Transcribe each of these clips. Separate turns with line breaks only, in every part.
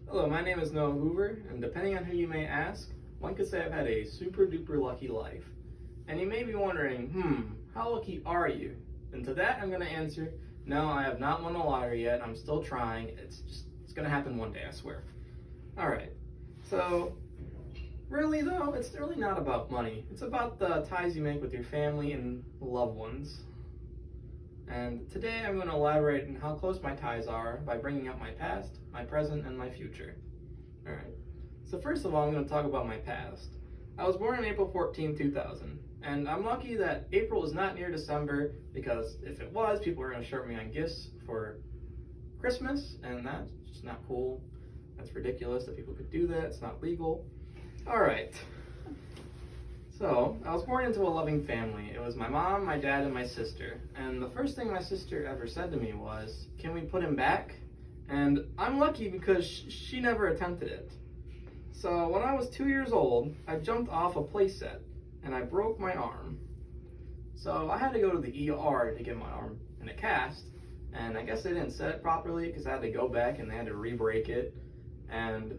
Hello, my name is Noah Hoover, and depending on who you may ask, one could say I've had a super duper lucky life. And you may be wondering, how lucky are you? And to that I'm going to answer, no, I have not won the lottery yet. I'm still trying. It's going to happen one day, I swear. Alright, so really though, it's really not about money. It's about the ties you make with your family and loved ones. And today I'm going to elaborate on how close my ties are by bringing up my past, my present, and my future. Alright, so first of all I'm going to talk about my past. I was born on April 14, 2000, and I'm lucky that April is not near December, because if it was, people were going to short me on gifts for Christmas, and that's just not cool. That's ridiculous that people could do that. It's not legal. Alright. So, I was born into a loving family. It was my mom, my dad, and my sister. And the first thing my sister ever said to me was, "Can we put him back?" And I'm lucky because she never attempted it. So, when I was 2 years old, I jumped off a playset and I broke my arm. So, I had to go to the ER to get my arm in a cast. And I guess they didn't set it properly because I had to go back and they had to re-break it. And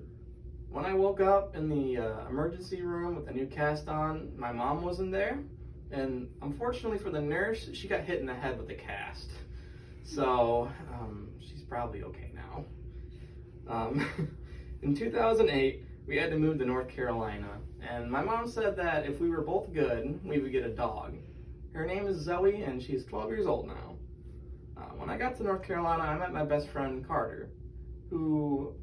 when I woke up in the emergency room with the new cast on, my mom wasn't there, and unfortunately for the nurse, she got hit in the head with the cast. So, she's probably okay now. In 2008, we had to move to North Carolina, and my mom said that if we were both good, we would get a dog. Her name is Zoe, and she's 12 years old now. When I got to North Carolina, I met my best friend, Carter, who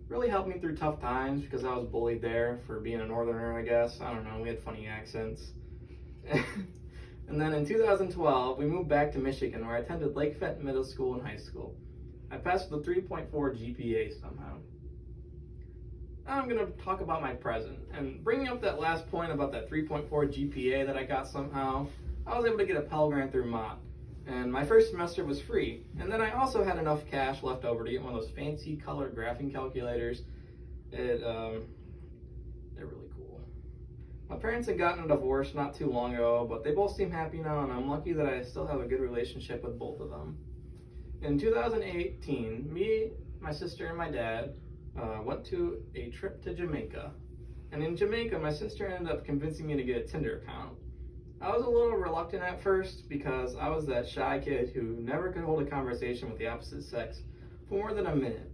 really helped me through tough times because I was bullied there for being a northerner, I guess. I don't know, we had funny accents. And then in 2012, we moved back to Michigan, where I attended Lake Fenton Middle School and high school. I passed with a 3.4 GPA somehow. Now I'm going to talk about my present. And bringing up that last point about that 3.4 GPA that I got somehow, I was able to get a Pell Grant through Mott. And my first semester was free. And then I also had enough cash left over to get one of those fancy colored graphing calculators. They're really cool. My parents had gotten a divorce not too long ago, but they both seem happy now, and I'm lucky that I still have a good relationship with both of them. In 2018, me, my sister, and my dad went to a trip to Jamaica. And in Jamaica, my sister ended up convincing me to get a Tinder account. I was a little reluctant at first because I was that shy kid who never could hold a conversation with the opposite sex for more than a minute.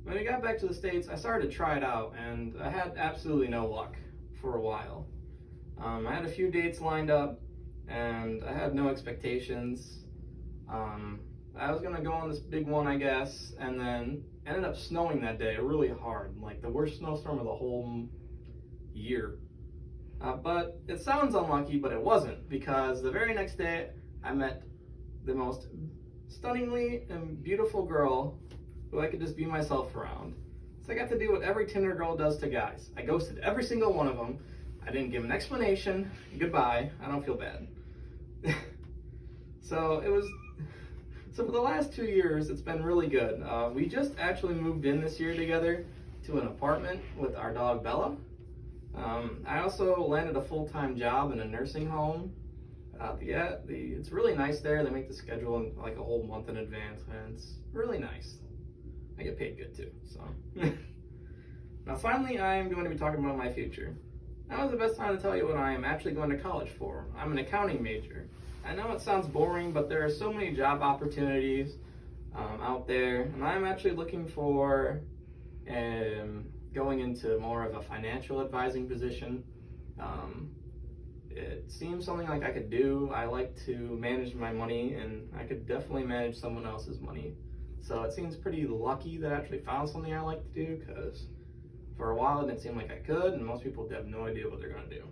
When we got back to the States, I started to try it out, and I had absolutely no luck for a while. I had a few dates lined up, and I had no expectations. I was going to go on this big one, I guess, and then ended up snowing that day really hard, like the worst snowstorm of the whole year. But it sounds unlucky, but it wasn't, because the very next day I met the most stunningly and beautiful girl who I could just be myself around. So I got to do what every Tinder girl does to guys. I ghosted every single one of them. I didn't give an explanation. Goodbye. I don't feel bad. So for the last 2 years, it's been really good. We just actually moved in this year together to an apartment with our dog Bella. I also landed a full-time job in a nursing home. It's really nice there. They make the schedule in like a whole month in advance, and it's really nice. I get paid good too, so. Now finally, I am going to be talking about my future. Now is the best time to tell you what I am actually going to college for. I'm an accounting major. I know it sounds boring, but there are so many job opportunities out there, and I'm actually looking for going into more of a financial advising position. It seems something like I could do. I like to manage my money, and I could definitely manage someone else's money. So it seems pretty lucky that I actually found something I like to do, because for a while it didn't seem like I could, and most people have no idea what they're going to do.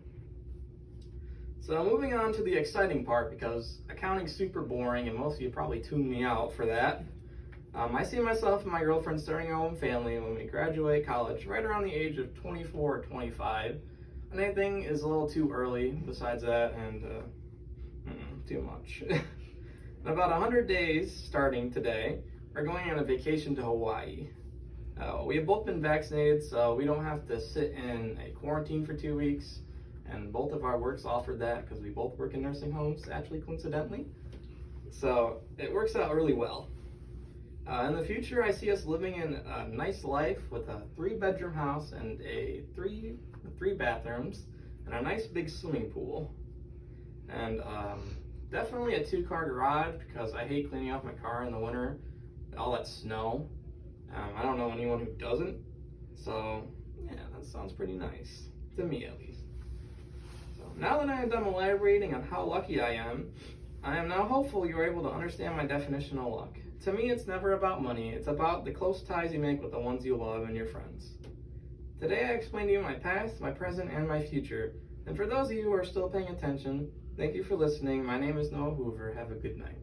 So moving on to the exciting part, because accounting's super boring and most of you probably tuned me out for that. I see myself and my girlfriend starting our own family when we graduate college, right around the age of 24 or 25. And anything is a little too early besides that, and too much. In about 100 days, starting today, we're going on a vacation to Hawaii. We have both been vaccinated, so we don't have to sit in a quarantine for 2 weeks. And both of our works offered that because we both work in nursing homes, actually, coincidentally. So it works out really well. In the future, I see us living in a nice life with a 3-bedroom house and three bathrooms and a nice big swimming pool. And definitely a 2-car garage because I hate cleaning off my car in the winter, all that snow. I don't know anyone who doesn't. So yeah, that sounds pretty nice, to me at least. So now that I am done elaborating on how lucky I am now hopeful you are able to understand my definition of luck. To me, it's never about money. It's about the close ties you make with the ones you love and your friends. Today I explained to you my past, my present, and my future. And for those of you who are still paying attention, thank you for listening. My name is Noah Hoover. Have a good night.